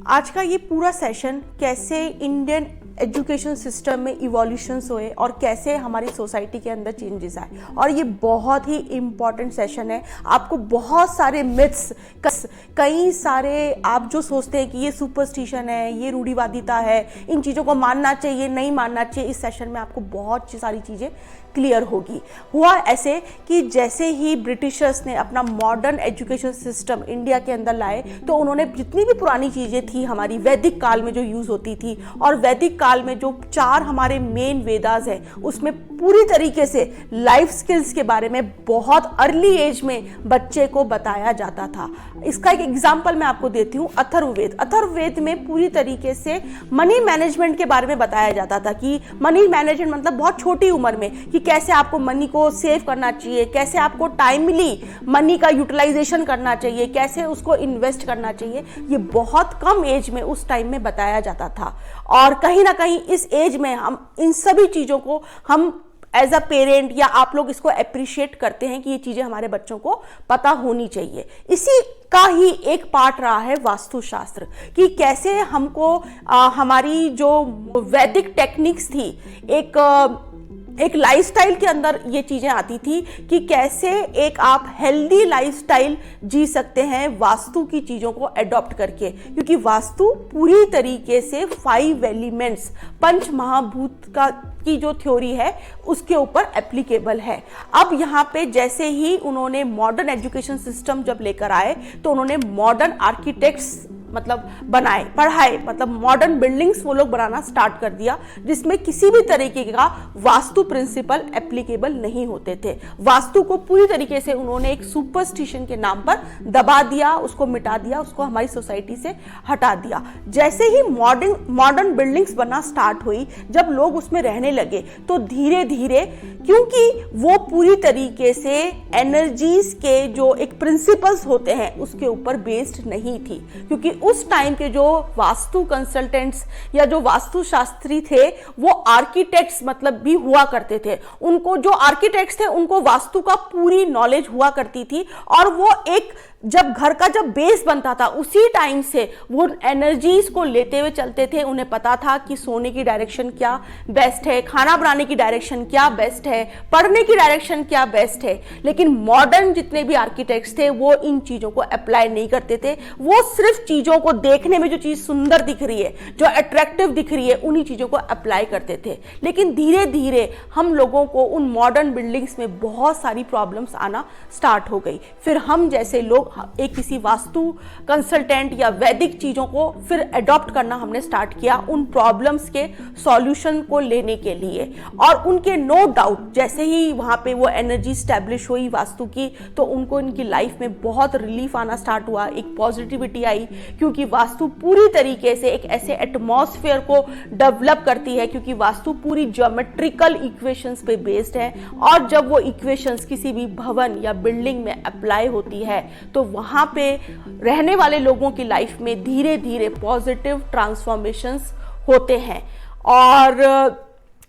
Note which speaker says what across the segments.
Speaker 1: आज का ये पूरा सेशन कैसे इंडियन एजुकेशन सिस्टम में इवोल्यूशंस हुए और कैसे हमारी सोसाइटी के अंदर चेंजेस आए, और ये बहुत ही इम्पॉर्टेंट सेशन है। आपको बहुत सारे मिथ्स, कई सारे आप जो सोचते हैं कि ये सुपरस्टिशन है, ये रूढ़िवादिता है, इन चीज़ों को मानना चाहिए, नहीं मानना चाहिए, इस सेशन में आपको बहुत सारी चीज़ें क्लियर होगी। हुआ ऐसे कि जैसे ही ब्रिटिशर्स ने अपना मॉडर्न एजुकेशन सिस्टम इंडिया के अंदर लाए, तो उन्होंने जितनी भी पुरानी चीज़ें थी हमारी वैदिक काल में जो यूज़ होती थी, और वैदिक काल में जो 4 हमारे मेन वेदास हैं, उसमें पूरी तरीके से लाइफ स्किल्स के बारे में बहुत अर्ली एज में बच्चे को बताया जाता था। इसका एक एग्जाम्पल मैं आपको देती हूँ, अथर्ववेद। अथर्ववेद में पूरी तरीके से मनी मैनेजमेंट के बारे में बताया जाता था कि मनी मैनेजमेंट मतलब बहुत छोटी उम्र में कि कैसे आपको मनी को सेव करना चाहिए, कैसे आपको टाइमली मनी का यूटिलाइजेशन करना चाहिए, कैसे उसको इन्वेस्ट करना चाहिए। ये बहुत कम एज में उस टाइम में बताया जाता था, और कहीं ना कहीं इस एज में हम इन सभी चीज़ों को हम एज अ पेरेंट या आप लोग इसको अप्रिशिएट करते हैं कि ये चीज़ें हमारे बच्चों को पता होनी चाहिए। इसी का ही एक पार्ट रहा है वास्तुशास्त्र, कि कैसे हमको हमारी जो वैदिक टेक्निक्स थी, एक लाइफस्टाइल के अंदर ये चीज़ें आती थी कि कैसे एक आप हेल्दी लाइफस्टाइल जी सकते हैं वास्तु की चीज़ों को अडॉप्ट करके, क्योंकि वास्तु पूरी तरीके से 5 एलिमेंट्स, पंच महाभूत की जो थ्योरी है उसके ऊपर एप्लीकेबल है। अब यहाँ पे जैसे ही उन्होंने मॉडर्न एजुकेशन सिस्टम जब लेकर आए, तो उन्होंने मॉडर्न आर्किटेक्ट्स मतलब पढ़ाए, मतलब मॉडर्न बिल्डिंग्स वो लोग बनाना स्टार्ट कर दिया, जिसमें किसी भी तरीके का वास्तु प्रिंसिपल एप्लीकेबल नहीं होते थे। वास्तु को पूरी तरीके से उन्होंने एक सुपरस्टिशन के नाम पर दबा दिया, उसको मिटा दिया, उसको हमारी सोसाइटी से हटा दिया। जैसे ही मॉडर्न बिल्डिंग्स बनना स्टार्ट हुई, जब लोग उसमें रहने लगे, तो धीरे धीरे, क्योंकि वो पूरी तरीके से एनर्जीज के जो एक प्रिंसिपल्स होते हैं उसके ऊपर बेस्ड नहीं थी, क्योंकि उस टाइम के जो वास्तु कंसल्टेंट्स या जो वास्तु शास्त्री थे वो आर्किटेक्ट्स मतलब भी हुआ करते थे। उनको जो आर्किटेक्ट्स थे उनको वास्तु का पूरी नॉलेज हुआ करती थी, और वो एक जब घर का जब बेस बनता था उसी टाइम से वो एनर्जीज को लेते हुए चलते थे। उन्हें पता था कि सोने की डायरेक्शन क्या बेस्ट है, खाना बनाने की डायरेक्शन क्या बेस्ट है, पढ़ने की डायरेक्शन क्या बेस्ट है। लेकिन मॉडर्न जितने भी आर्किटेक्ट्स थे वो इन चीज़ों को अप्लाई नहीं करते थे। वो सिर्फ चीज़ों को देखने में जो चीज़ सुंदर दिख रही है, जो अट्रैक्टिव दिख रही है, उन्हीं चीज़ों को अप्लाई करते थे। लेकिन धीरे धीरे हम लोगों को उन मॉडर्न बिल्डिंग्स में बहुत सारी प्रॉब्लम्स आना स्टार्ट हो गई। फिर हम जैसे लोग एक किसी वास्तु कंसल्टेंट या वैदिक चीज़ों को फिर अडॉप्ट करना हमने स्टार्ट किया उन प्रॉब्लम्स के सॉल्यूशन को लेने के लिए। और उनके नो डाउट जैसे ही वहाँ पे वो एनर्जी स्टैब्लिश हुई वास्तु की, तो उनको इनकी लाइफ में बहुत रिलीफ आना स्टार्ट हुआ, एक पॉजिटिविटी आई, क्योंकि वास्तु पूरी तरीके से एक ऐसे एटमॉस्फेयर को डेवलप करती है, क्योंकि वास्तु पूरी ज्योमेट्रिकल इक्वेशंस पे बेस्ड है। और जब वो इक्वेशंस किसी भी भवन या बिल्डिंग में अप्लाई होती है, तो वहाँ पे रहने वाले लोगों की लाइफ में धीरे धीरे पॉजिटिव ट्रांसफॉर्मेशंस होते हैं। और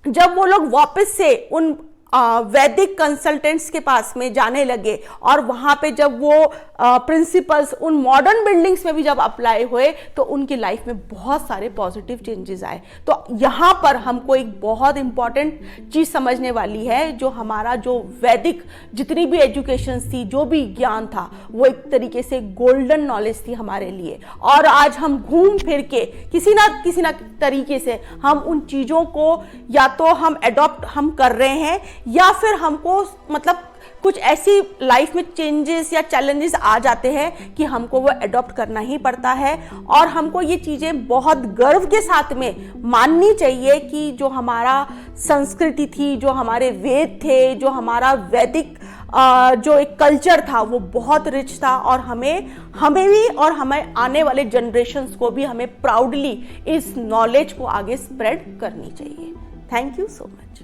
Speaker 1: जब वो लोग वापस से उन वैदिक कंसल्टेंट्स के पास में जाने लगे, और वहाँ पे जब वो प्रिंसिपल्स उन मॉडर्न बिल्डिंग्स में भी जब अप्लाई हुए, तो उनकी लाइफ में बहुत सारे पॉजिटिव चेंजेस आए। तो यहाँ पर हमको एक बहुत इंपॉर्टेंट चीज़ समझने वाली है, जो हमारा जो वैदिक जितनी भी एजुकेशन थी, जो भी ज्ञान था, वो एक तरीके से गोल्डन नॉलेज थी हमारे लिए। और आज हम घूम फिर के किसी ना तरीके से हम उन चीज़ों को या तो हम अडॉप्ट हम कर रहे हैं, या फिर हमको मतलब कुछ ऐसी लाइफ में चेंजेस या चैलेंजेस आ जाते हैं कि हमको वो अडॉप्ट करना ही पड़ता है। और हमको ये चीज़ें बहुत गर्व के साथ में माननी चाहिए कि जो हमारा संस्कृति थी, जो हमारे वेद थे, जो हमारा वैदिक जो एक कल्चर था, वो बहुत रिच था। और हमें भी और हमें आने वाले जनरेशन्स को भी हमें प्राउडली इस नॉलेज को आगे स्प्रेड करनी चाहिए। Thank you so much.